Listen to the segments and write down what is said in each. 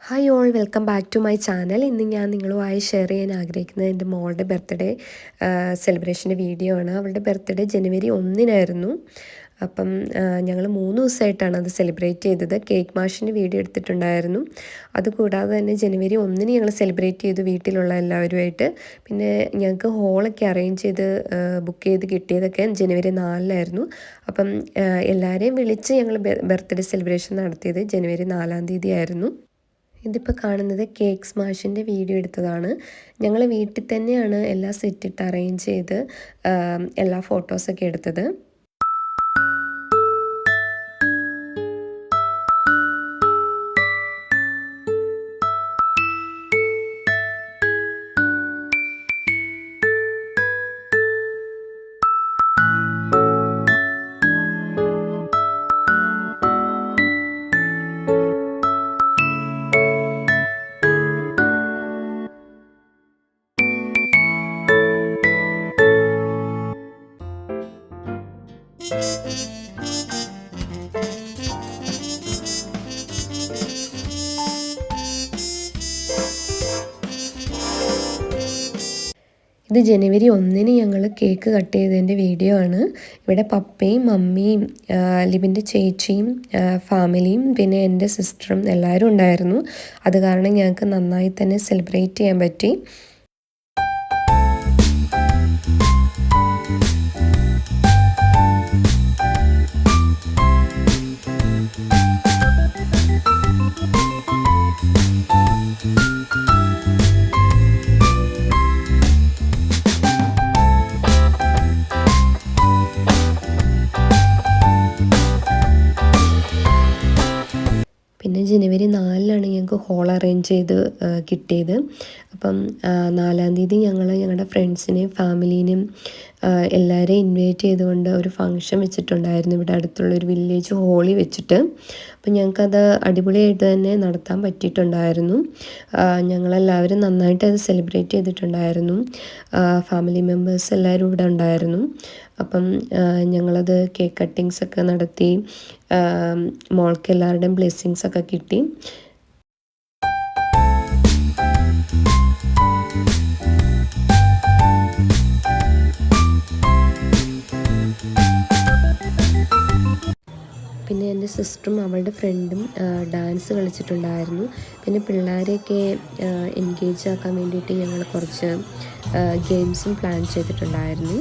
Hi all welcome back to my channel. ഇന്ന് ഞാൻ നിങ്ങളുമായി ഷെയർ ചെയ്യാൻ ആഗ്രഹിക്കുന്നത് എൻ്റെ മോളുടെ ബർത്ത്ഡേ സെലിബ്രേഷൻ്റെ വീഡിയോ ആണ്. അവളുടെ ബർത്ത്ഡേ ജനുവരി 1-നായിരുന്നു. അപ്പം ഞങ്ങൾ 3 ദിവസമായിട്ടാണ് അത് സെലിബ്രേറ്റ് ചെയ്തത്. കേക്ക് മാഷിൻ്റെ വീഡിയോ എടുത്തിട്ടുണ്ടായിരുന്നു. അതുകൂടാതെ തന്നെ ജനുവരി 1-ന് ഞങ്ങൾ സെലിബ്രേറ്റ് ചെയ്തു വീട്ടിലുള്ള എല്ലാവരുമായിട്ട്. പിന്നെ ഞങ്ങൾക്ക് ഹോളൊക്കെ അറേഞ്ച് ചെയ്ത് ബുക്ക് ചെയ്ത് കിട്ടിയതൊക്കെ ജനുവരി 4-നായിരുന്നു. അപ്പം എല്ലാവരെയും വിളിച്ച് ഞങ്ങൾ ബർത്ത്ഡേ സെലിബ്രേഷൻ നടത്തിയത് ജനുവരി 4-ാം തീയതി ആയിരുന്നു. ഇതിപ്പോൾ കാണുന്നത് കേക്ക് സ്മാഷിൻ്റെ വീഡിയോ എടുത്തതാണ്. ഞങ്ങൾ വീട്ടിൽ തന്നെയാണ് എല്ലാ സെറ്റിട്ട് അറേഞ്ച് ചെയ്ത് എല്ലാ ഫോട്ടോസൊക്കെ എടുത്തത്. ഇത് ജനുവരി 1-ന് ഞങ്ങൾ കേക്ക് കട്ട് ചെയ്തതിൻ്റെ വീഡിയോ ആണ്. ഇവിടെ പപ്പയും മമ്മിയും ലിബിൻ്റെ ചേച്ചിയും ഫാമിലിയും പിന്നെ എൻ്റെ സിസ്റ്ററും എല്ലാവരും ഉണ്ടായിരുന്നു. അത് കാരണം ഞങ്ങൾക്ക് നന്നായി തന്നെ സെലിബ്രേറ്റ് ചെയ്യാൻ പറ്റി. പിന്നെ ജനുവരി 4-ലാണ് ഞങ്ങൾക്ക് ഹോൾ അറേഞ്ച് ചെയ്ത് കിട്ടിയത്. അപ്പം 4-ാം തീയതി ഞങ്ങൾ ഞങ്ങളുടെ ഫ്രണ്ട്സിനെയും ഫാമിലീനെയും എല്ലാവരെയും ഇൻവൈറ്റ് ചെയ്തുകൊണ്ട് ഒരു ഫംഗ്ഷൻ വെച്ചിട്ടുണ്ടായിരുന്നു ഇവിടെ അടുത്തുള്ളൊരു വില്ലേജ് ഹോളിൽ വെച്ചിട്ട്. അപ്പം ഞങ്ങൾക്കത് അടിപൊളിയായിട്ട് തന്നെ നടത്താൻ പറ്റിയിട്ടുണ്ടായിരുന്നു. ഞങ്ങളെല്ലാവരും നന്നായിട്ട് അത് സെലിബ്രേറ്റ് ചെയ്തിട്ടുണ്ടായിരുന്നു. ഫാമിലി മെമ്പേഴ്സ് എല്ലാവരും ഇവിടെ ഉണ്ടായിരുന്നു. അപ്പം ഞങ്ങളത് കേക്ക് കട്ടിങ്സൊക്കെ നടത്തി മോൾക്ക് എല്ലാവരുടെയും ബ്ലെസ്സിങ്സൊക്കെ കിട്ടി. പിന്നെ എൻ്റെ സിസ്റ്ററും അവളുടെ ഫ്രണ്ടും ഡാൻസ് കളിച്ചിട്ടുണ്ടായിരുന്നു. പിന്നെ പിള്ളേരെയൊക്കെ എൻഗേജ് ആക്കാൻ വേണ്ടിയിട്ട് ഞങ്ങൾ കുറച്ച് ഗെയിംസും പ്ലാൻ ചെയ്തിട്ടുണ്ടായിരുന്നു.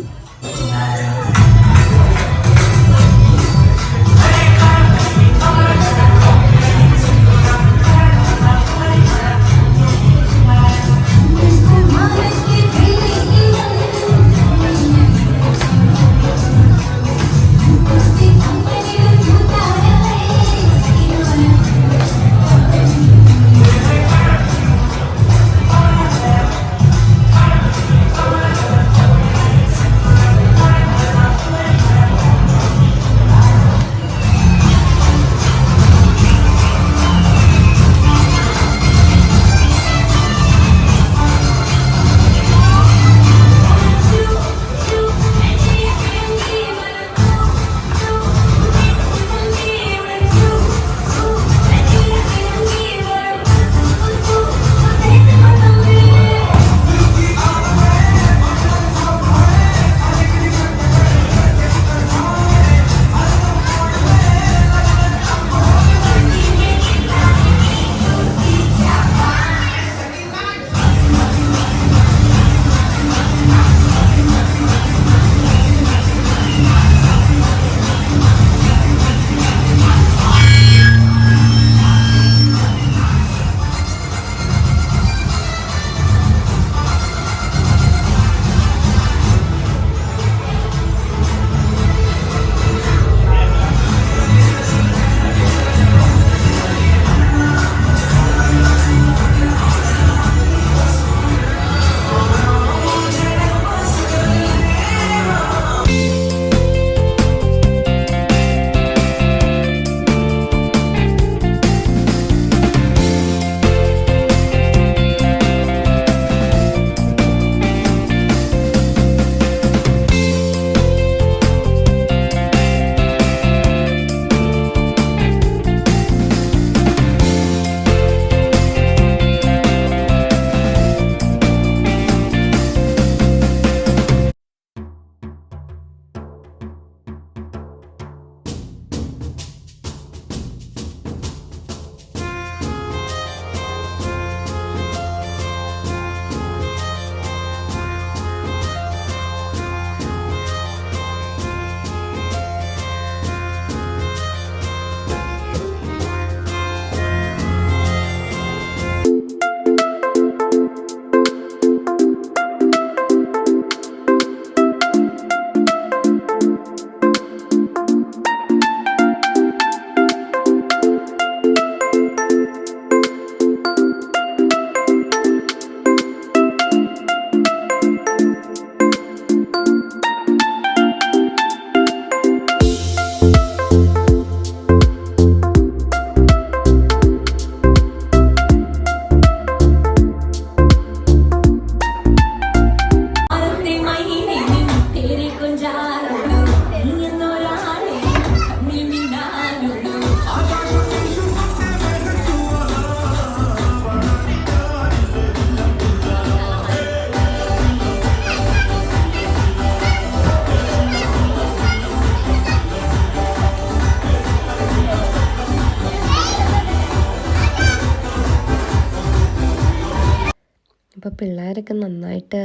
അപ്പോൾ പിള്ളേരൊക്കെ നന്നായിട്ട്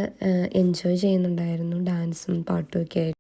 എൻജോയ് ചെയ്യുന്നുണ്ടായിരുന്നു ഡാൻസും പാട്ടും ഒക്കെ ആയിട്ട്.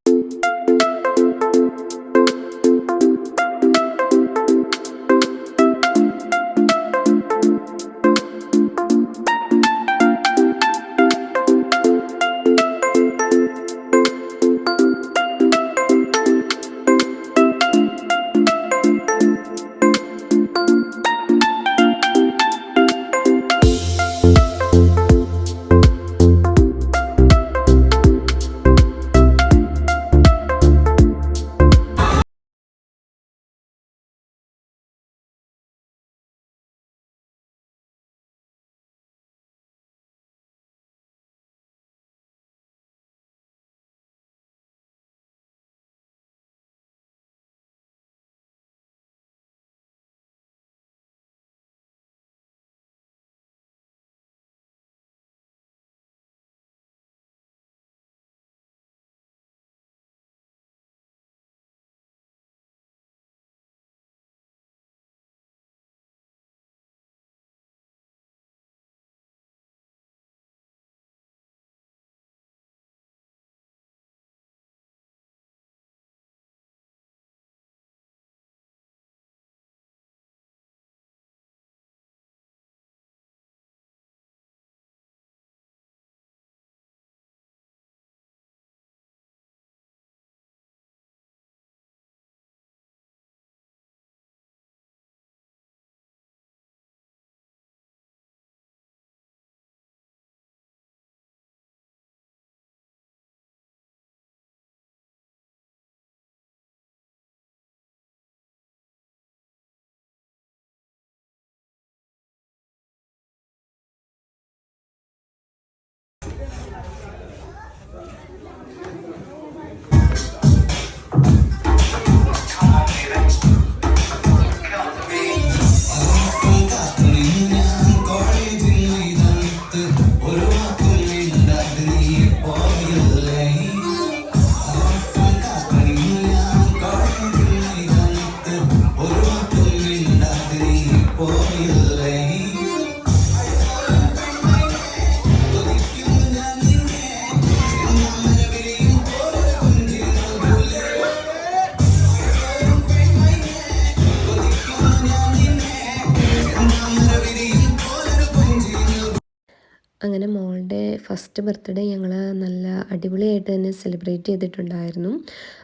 അങ്ങനെ മോളുടെ ഫസ്റ്റ് ബർത്ത്ഡേ ഞങ്ങൾ നല്ല അടിപൊളിയായിട്ട് തന്നെ സെലിബ്രേറ്റ് ചെയ്തിട്ടുണ്ടായിരുന്നു.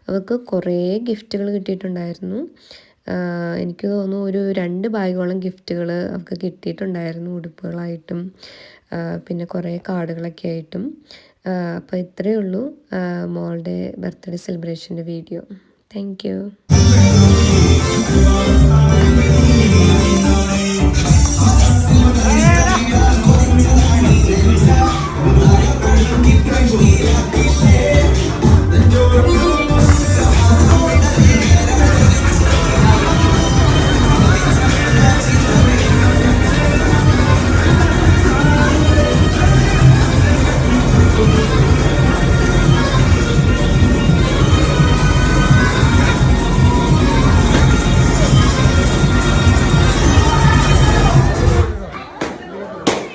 അവൾക്ക് കുറേ ഗിഫ്റ്റുകൾ കിട്ടിയിട്ടുണ്ടായിരുന്നു. എനിക്ക് തോന്നുന്നു ഒരു 2 ബാഗോളം ഗിഫ്റ്റുകൾ അവൾക്ക് കിട്ടിയിട്ടുണ്ടായിരുന്നു, ഉടുപ്പുകളായിട്ടും പിന്നെ കുറേ കാർഡുകളൊക്കെ ആയിട്ടും. അപ്പോൾ ഇത്രയേ ഉള്ളൂ മോളുടെ ബർത്ത്ഡേ സെലിബ്രേഷൻ്റെ വീഡിയോ. Thank you.